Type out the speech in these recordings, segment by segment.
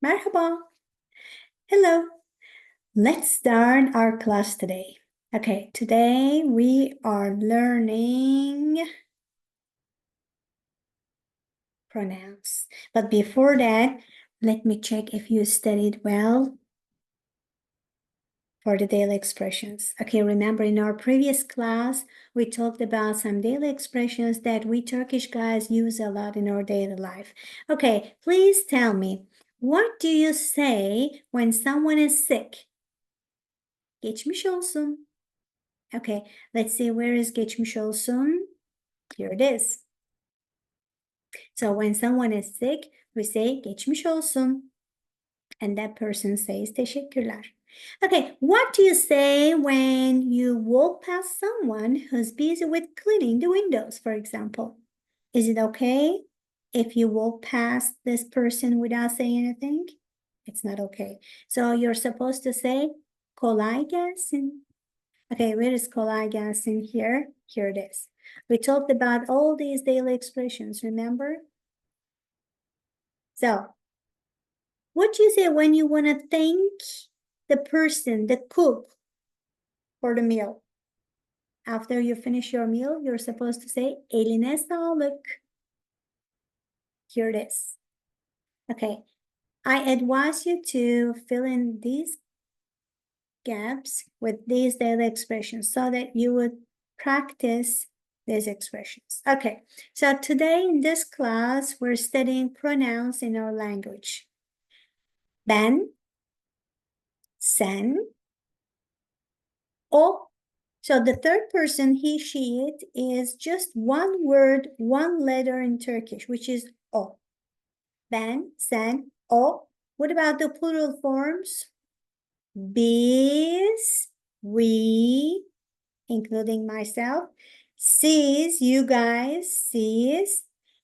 Merhaba. Hello. Let's start our class today. Okay, today we are learning pronouns. But before that, let me check if you studied well for the daily expressions. Okay, remember in our previous class, we talked about some daily expressions that we Turkish guys use a lot in our daily life. Okay, please tell me, what do you say when someone is sick? Geçmiş olsun. Okay, let's see, where is geçmiş olsun? Here it is. So when someone is sick, we say geçmiş olsun. And that person says teşekkürler. Okay, what do you say when you walk past someone who's busy with cleaning the windows, for example? Is it okay if you walk past this person without saying anything? It's not okay. So you're supposed to say kolay gelsin. Okay, where is kolay gelsin here? Here it is. We talked about all these daily expressions, remember? So, what do you say when you want to thank the person, the cook, for the meal? After you finish your meal, you're supposed to say eline sağlık. Here it is. Okay, I advise you to fill in these gaps with these daily expressions so that you would practice these expressions. Okay, so today in this class, we're studying pronouns in our language. Ben, sen, o. So the third person, he, she, it, is just one word, one letter in Turkish, which is o. Ben, sen, o. What about the plural forms? Biz, we, including myself, siz, you guys, siz,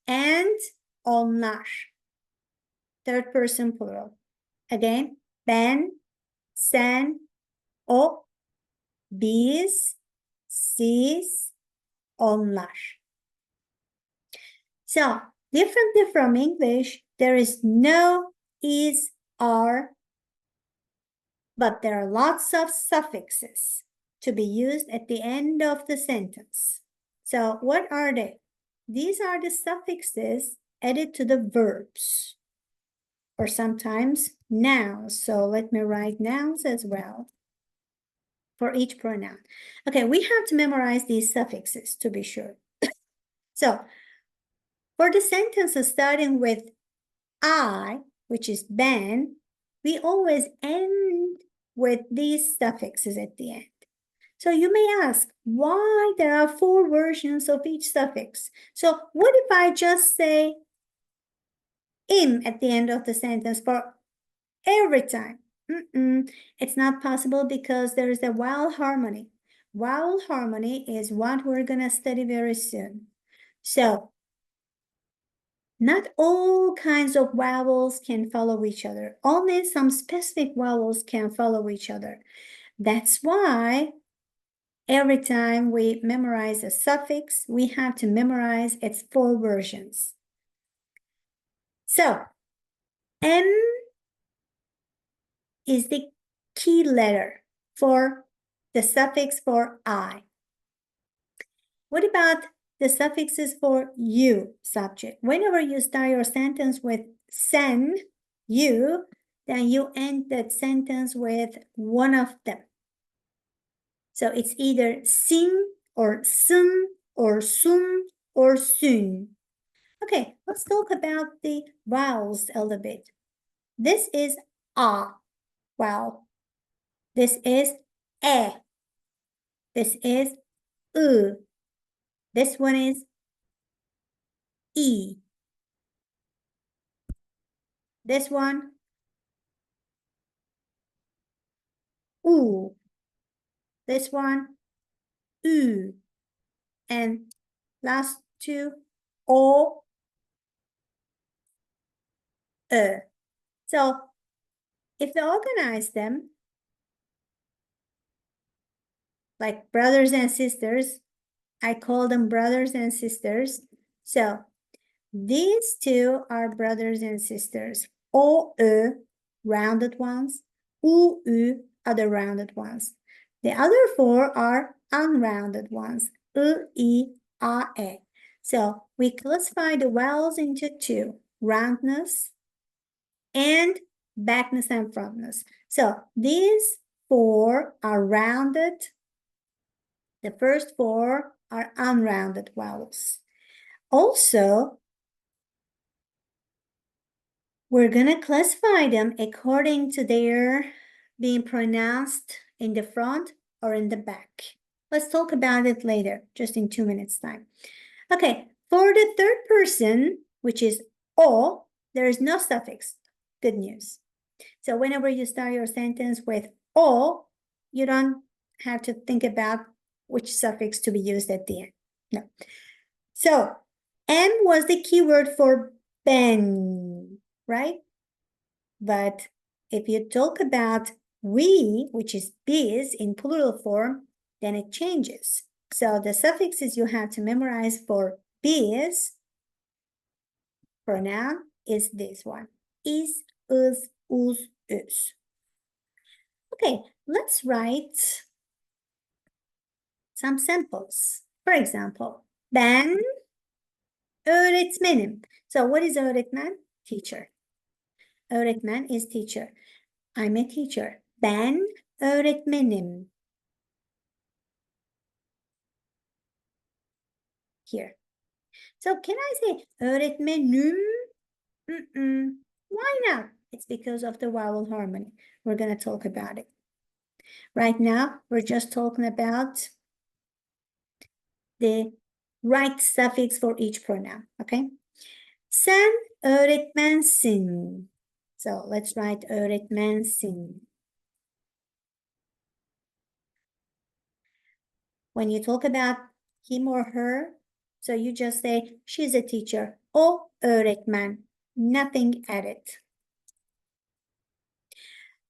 and onlar. Third person plural. Again, ben, sen, o, biz, siz, onlar. So, differently from English, there is no is, are, but there are lots of suffixes to be used at the end of the sentence. So what are they? These are the suffixes added to the verbs, or sometimes nouns. So let me write nouns as well for each pronoun. Okay, we have to memorize these suffixes to be sure. So for the sentences starting with I, which is ben, we always end with these suffixes at the end. So you may ask, why there are 4 versions of each suffix? So what if I just say im at the end of the sentence for every time? It's not possible because there is a vowel harmony. Vowel harmony is what we're gonna study very soon. So not all kinds of vowels can follow each other. Only some specific vowels can follow each other. That's why every time we memorize a suffix, we have to memorize its 4 versions. So, M is the key letter for the suffix for I. What about the suffixes for you subject? Whenever you start your sentence with sen, you, then you end that sentence with one of them. So it's either sin or sun or sun or sun. Okay, let's talk about the vowels a little bit. This is a vowel. This is e. This is u. This one is e. This one, u. This one, u. And last two, o, e. So if we organize them like brothers and sisters, I call them brothers and sisters. So these two are brothers and sisters. O, Ö, rounded ones, U, Ü, other rounded ones. The other four are unrounded ones, I, I, A, E. So we classify the vowels into two, roundness and backness and frontness. So these four are rounded. The first four are unrounded vowels. Also, we're going to classify them according to their being pronounced in the front or in the back. Let's talk about it later, just in 2 minutes time. Okay, for the third person, which is O, there is no suffix. Good news. So whenever you start your sentence with O, you don't have to think about which suffix to be used at the end. No. So M was the keyword for ben, right? But if you talk about we, which is biz in plural form, then it changes. So the suffixes you have to memorize for biz pronoun is this one. Is, us, üs. Okay, let's write some samples. For example, ben öğretmenim. So what is öğretmen? Teacher. Öğretmen is teacher. I'm a teacher. Ben öğretmenim. Here. So can I say öğretmenim? Why not? It's because of the vowel harmony. We're going to talk about it. Right now, we're just talking about the right suffix for each pronoun, okay? Sen öğretmensin. So let's write öğretmensin. When you talk about him or her, so you just say she's a teacher. O öğretmen. Nothing added.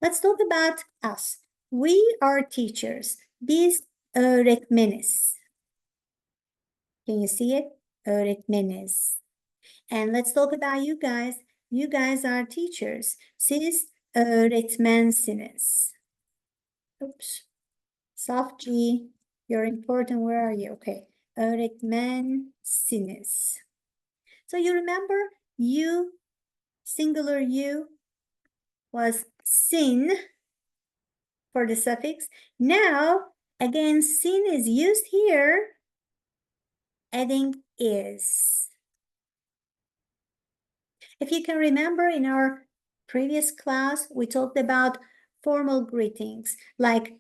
Let's talk about us. We are teachers. Biz öğretmeniz. Can you see it? Öğretmeniz. And let's talk about you guys. You guys are teachers. Siz öğretmensiniz. Oops. Soft G. You're important. Where are you? Okay. Öğretmensiniz. So you remember you, singular you, was sin for the suffix. Now, again, sin is used here, adding is. If you can remember in our previous class, we talked about formal greetings, like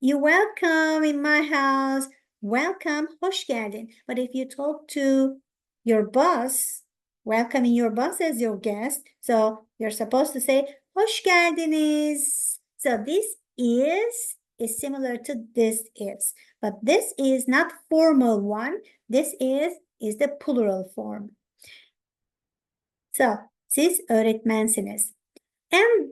you're welcome in my house, welcome, hoş geldin. But if you talk to your boss, welcoming your boss as your guest, so you're supposed to say, hoş geldiniz. So this is similar to this is, but this is not formal one. This is the plural form. So, siz öğretmensiniz. And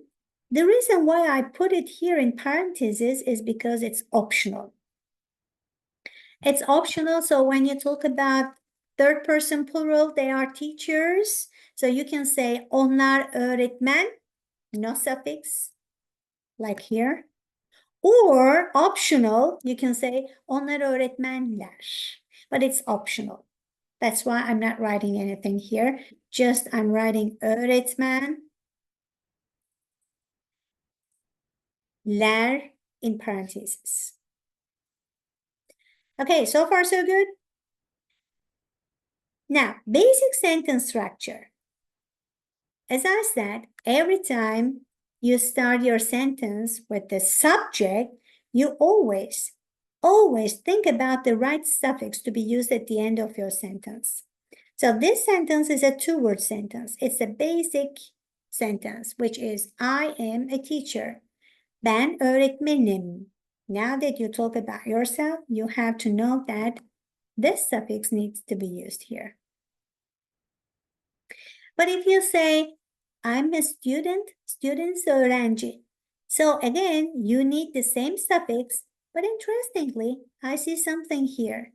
the reason why I put it here in parentheses is because it's optional. It's optional, so when you talk about third person plural, they are teachers. So you can say onlar öğretmen, no suffix, like here. Or optional, you can say onlar öğretmenler, but it's optional. That's why I'm not writing anything here. Just I'm writing öğretmenler in parentheses. Okay, so far so good. Now, basic sentence structure. As I said, every time you start your sentence with the subject, you always think about the right suffix to be used at the end of your sentence. So this sentence is a two-word sentence. It's a basic sentence, which is I am a teacher. Ben öğretmenim. Now that you talk about yourself, you have to know that this suffix needs to be used here. But if you say, I'm a student, student's öğrenci. So again, you need the same suffix, but interestingly, I see something here.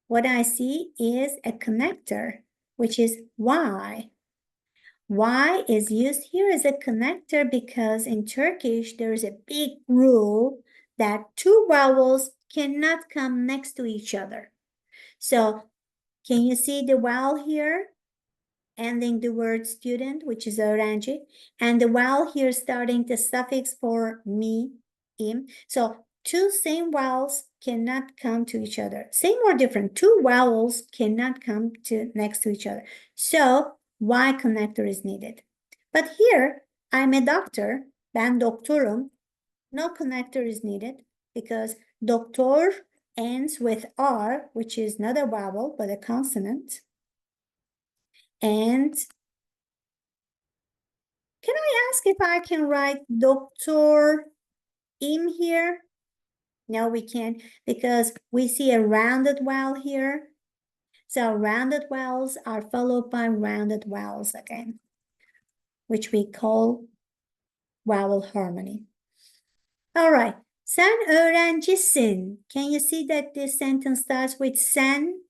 What I see is a connector, which is Y. Y is used here as a connector because in Turkish, there is a big rule that two vowels cannot come next to each other. So can you see the vowel here? Ending the word student, which is öğrenci, and the vowel here starting the suffix for me, im. So two same vowels cannot come to each other. Same or different, two vowels cannot come next to each other. So Y connector is needed. But here, I'm a doctor, ben doktorum. No connector is needed because doktor ends with R, which is not a vowel, but a consonant. And can I ask if I can write Dr. in here? No, we can't because we see a rounded vowel here. So rounded vowels are followed by rounded vowels again, which we call vowel harmony. All right. Sen öğrencisin. Can you see that this sentence starts with sen?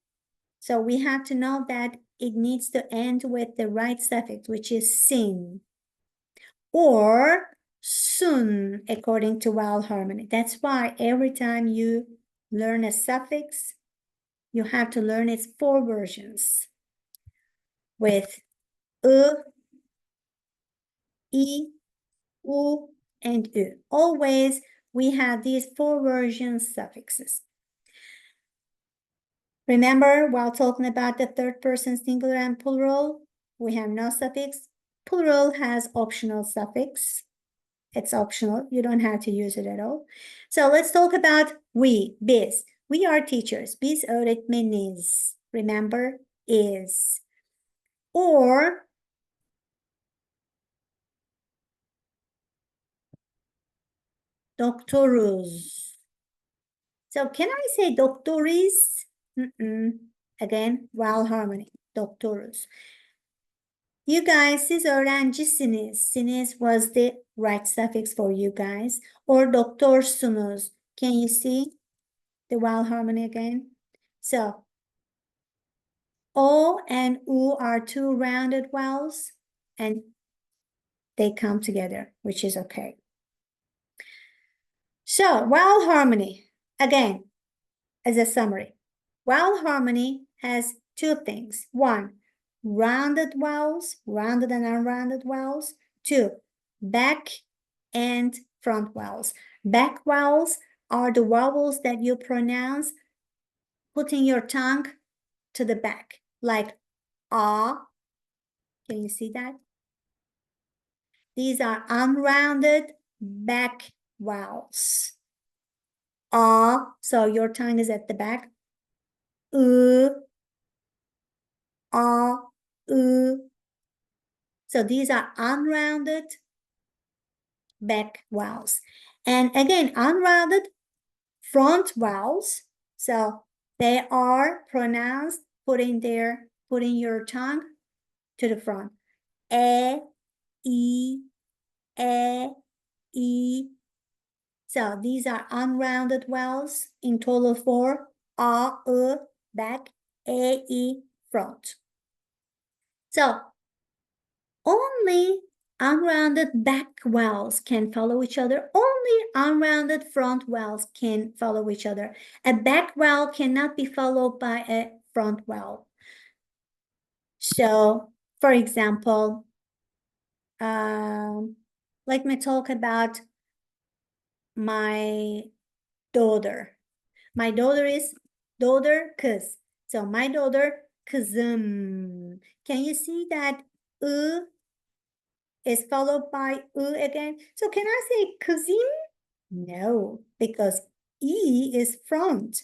So we have to know that it needs to end with the right suffix, which is sin. Or sun, according to vowel harmony. That's why every time you learn a suffix, you have to learn its four versions with I, u, and u. Always we have these four versions suffixes. Remember, while talking about the third person singular and plural, we have no suffix. Plural has optional suffix. It's optional. You don't have to use it at all. So let's talk about we, biz. We are teachers. Biz öğretmeniz. Remember, is. Or doktoruz. So can I say doktoriz? Again, vowel harmony. Doktoruz. You guys, siz öğrencisiniz. Siniz was the right suffix for you guys. Or doktorsunuz. Can you see the vowel harmony again? So O and U are two rounded vowels and they come together, which is okay. So vowel harmony, again, as a summary. Vowel harmony has two things. One, rounded vowels, rounded and unrounded vowels. Two, back and front vowels. Back vowels are the vowels that you pronounce putting your tongue to the back, like ah. Can you see that? These are unrounded back vowels. Ah, so your tongue is at the back. Ah, So these are unrounded back vowels. And again, unrounded front vowels. So they are pronounced putting your tongue to the front. E, e, e. So these are unrounded vowels in total four. A, back, e, front. So only unrounded back vowels can follow each other. Only unrounded front vowels can follow each other. A back vowel cannot be followed by a front vowel. So, for example, let me talk about my daughter. My daughter is daughter kız. So my daughter kızım. Can you see that is followed by again? So can I say kızım? No, because e is front,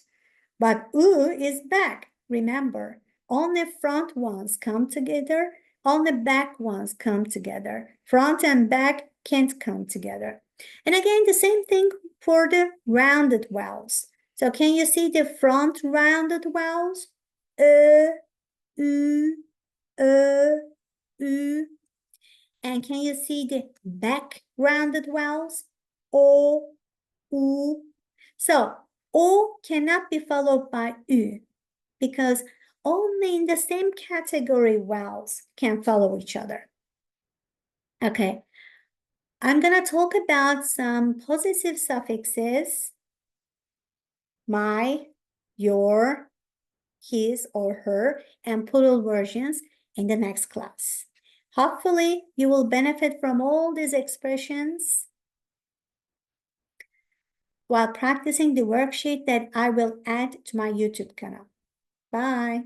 but is back. Remember, only front ones come together, only back ones come together. Front and back can't come together. And again, the same thing for the rounded vowels. So can you see the front rounded vowels? U, u. And can you see the back rounded vowels? O, u. So O cannot be followed by U because only in the same category vowels can follow each other. Okay. I'm gonna talk about some possessive suffixes. My, your, his or her, and plural versions in the next class. Hopefully, you will benefit from all these expressions while practicing the worksheet that I will add to my YouTube channel. Bye.